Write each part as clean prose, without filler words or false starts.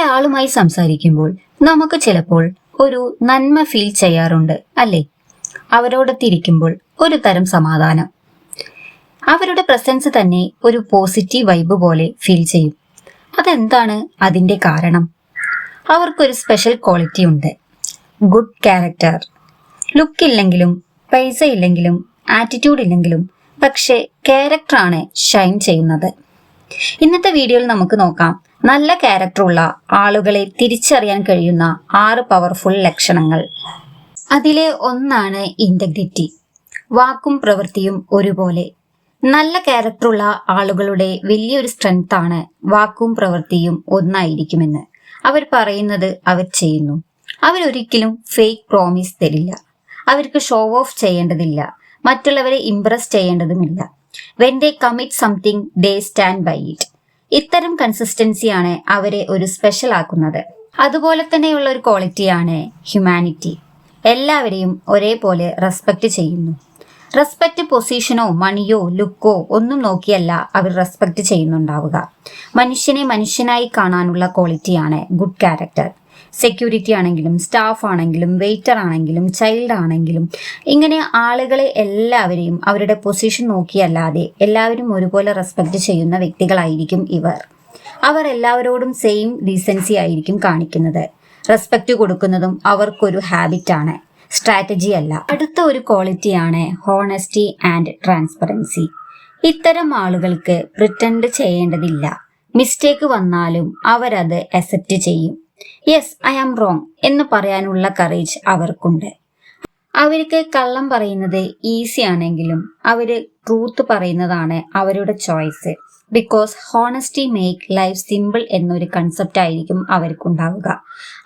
ഒരാളുമായി സംസാരിക്കുമ്പോൾ നമുക്ക് ചിലപ്പോൾ ഒരു നന്മ ഫീൽ ചെയ്യാറുണ്ട് അല്ലേ? അവരോടൊത്തിരിക്കുമ്പോൾ ഒരു തരം സമാധാനം, അവരുടെ പ്രസൻസ് തന്നെ ഒരു പോസിറ്റീവ് വൈബ് പോലെ ഫീൽ ചെയ്യും. അതെന്താണ് അതിന്റെ കാരണം? അവർക്കൊരു സ്പെഷ്യൽ ക്വാളിറ്റി ഉണ്ട്, ഗുഡ് ക്യാരക്ടർ. ലുക്ക് ഇല്ലെങ്കിലും പൈസ ഇല്ലെങ്കിലും ആറ്റിറ്റ്യൂഡ് ഇല്ലെങ്കിലും പക്ഷെ ക്യാരക്ടറാണ് ഷൈൻ ചെയ്യുന്നത്. ഇന്നത്തെ വീഡിയോയിൽ നമുക്ക് നോക്കാം നല്ല ക്യാരക്ടറുള്ള ആളുകളെ തിരിച്ചറിയാൻ കഴിയുന്ന 6 പവർഫുൾ ലക്ഷണങ്ങൾ. അതിലെ ഒന്നാണ് ഇന്റഗ്രിറ്റി. വാക്കും പ്രവൃത്തിയും ഒരുപോലെ. നല്ല ക്യാരക്ടറുള്ള ആളുകളുടെ വലിയൊരു സ്ട്രെങ്ത് ആണ് വാക്കും പ്രവൃത്തിയും ഒന്നായിരിക്കുമെന്ന്. അവർ പറയുന്നത് അവർ ചെയ്യുന്നു. അവരൊരിക്കലും ഫേക്ക് പ്രോമിസ് തരില്ല. അവർക്ക് ഷോ ഓഫ് ചെയ്യേണ്ടതില്ല, മറ്റുള്ളവരെ ഇംപ്രസ് ചെയ്യേണ്ടതുമില്ല. When they commit something they stand by it. ഇത്തരം കൺസിസ്റ്റൻസിയാണ് അവരെ ഒരു സ്പെഷ്യൽ ആക്കുന്നത്. അതുപോലെ തന്നെയുള്ള ഒരു ക്വാളിറ്റിയാണ് ഹ്യൂമാനിറ്റി. എല്ലാവരെയും ഒരേപോലെ റെസ്പെക്ട് ചെയ്യുന്നു. റെസ്പെക്ട് പൊസിഷനോ മണിയോ ലുക്കോ ഒന്നും നോക്കിയല്ല അവർ റെസ്പെക്ട് ചെയ്യുന്നുണ്ടാവുക. മനുഷ്യനെ മനുഷ്യനായി കാണാനുള്ള ക്വാളിറ്റിയാണ് ഗുഡ് ക്യാരക്ടർ. സെക്യൂരിറ്റി ആണെങ്കിലും സ്റ്റാഫ് ആണെങ്കിലും വെയിറ്റർ ആണെങ്കിലും ചൈൽഡ് ആണെങ്കിലും ഇങ്ങനെ ആളുകളെ എല്ലാവരെയും അവരുടെ പൊസിഷൻ നോക്കിയല്ലാതെ എല്ലാവരും ഒരുപോലെ റെസ്പെക്ട് ചെയ്യുന്ന വ്യക്തികളായിരിക്കും ഇവർ. അവർ എല്ലാവരോടും സെയിം ഡീസൻസി ആയിരിക്കും കാണിക്കുന്നത്. റെസ്പെക്ട് കൊടുക്കുന്നതും അവർക്കൊരു ഹാബിറ്റാണ്, സ്ട്രാറ്റജി അല്ല. അടുത്ത ഒരു ക്വാളിറ്റിയാണ് ഹോണസ്റ്റി ആൻഡ് ട്രാൻസ്പെറൻസി. ഇത്തരം ആളുകൾക്ക് പ്രിറ്റൻഡ് ചെയ്യേണ്ടതില്ല. മിസ്റ്റേക്ക് വന്നാലും അവരത് അക്സെപ്റ്റ് ചെയ്യും. യെസ്, ഐ ആം റോങ് എന്ന് പറയാനുള്ള കറേജ് അവർക്കുണ്ട്. അവർക്ക് കള്ളം പറയുന്നത് ഈസി ആണെങ്കിലും അവര് ട്രൂത്ത് പറയുന്നതാണ് അവരുടെ choice. Because honesty make life simple എന്നൊരു കൺസെപ്റ്റ് ആയിരിക്കും അവർക്കുണ്ടാവുക.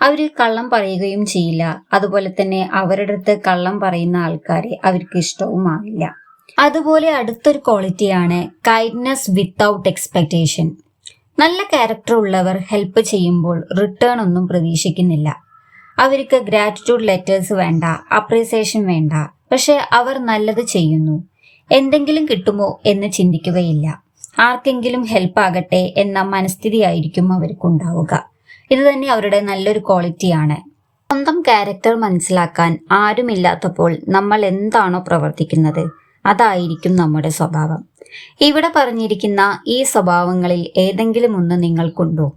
അവര് കള്ളം പറയുകയും ചെയ്യില്ല. അതുപോലെ തന്നെ അവരുടെ അടുത്ത് കള്ളം പറയുന്ന ആൾക്കാരെ അവർക്ക് ഇഷ്ടവുമാവില്ല. അതുപോലെ അടുത്തൊരു ക്വാളിറ്റിയാണ് കൈൻഡ്നെസ് വിത്തൗട്ട് എക്സ്പെക്ടേഷൻ. നല്ല ക്യാരക്ടർ ഉള്ളവർ ഹെൽപ്പ് ചെയ്യുമ്പോൾ റിട്ടേൺ ഒന്നും പ്രതീക്ഷിക്കുന്നില്ല. അവർക്ക് ഗ്രാറ്റിറ്റ്യൂഡ് ലെറ്റേഴ്സ് വേണ്ട, അപ്രീസിയേഷൻ വേണ്ട. പക്ഷെ അവർ നല്ലത് ചെയ്യുന്നു. എന്തെങ്കിലും കിട്ടുമോ എന്ന് ചിന്തിക്കുകയില്ല. ആർക്കെങ്കിലും ഹെൽപ്പ് ആകട്ടെ എന്ന മനസ്ഥിതിയായിരിക്കും അവർക്കുണ്ടാവുക. ഇത് തന്നെ അവരുടെ നല്ലൊരു ക്വാളിറ്റിയാണ്. സ്വന്തം ക്യാരക്ടർ മനസ്സിലാക്കാൻ ആരുമില്ലാത്തപ്പോൾ നമ്മൾ എന്താണോ പ്രവർത്തിക്കുന്നത് അതായിരിക്കും നമ്മുടെ സ്വഭാവം. ഇവിടെ പറഞ്ഞിരിക്കുന്ന ഈ സ്വഭാവങ്ങളിൽ ഏതെങ്കിലും ഒന്ന് നിങ്ങൾക്കുണ്ടോ?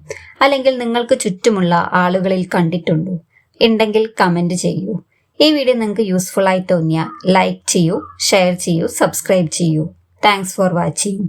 അല്ലെങ്കിൽ നിങ്ങൾക്ക് ചുറ്റുമുള്ള ആളുകളിൽ കണ്ടിട്ടുണ്ടോ? ഉണ്ടെങ്കിൽ കമന്റ് ചെയ്യൂ. ഈ വീഡിയോ നിങ്ങൾക്ക് യൂസ്ഫുൾ ആയി തോന്നിയാൽ ലൈക്ക് ചെയ്യൂ, ഷെയർ ചെയ്യൂ, സബ്സ്ക്രൈബ് ചെയ്യൂ. Thanks for watching.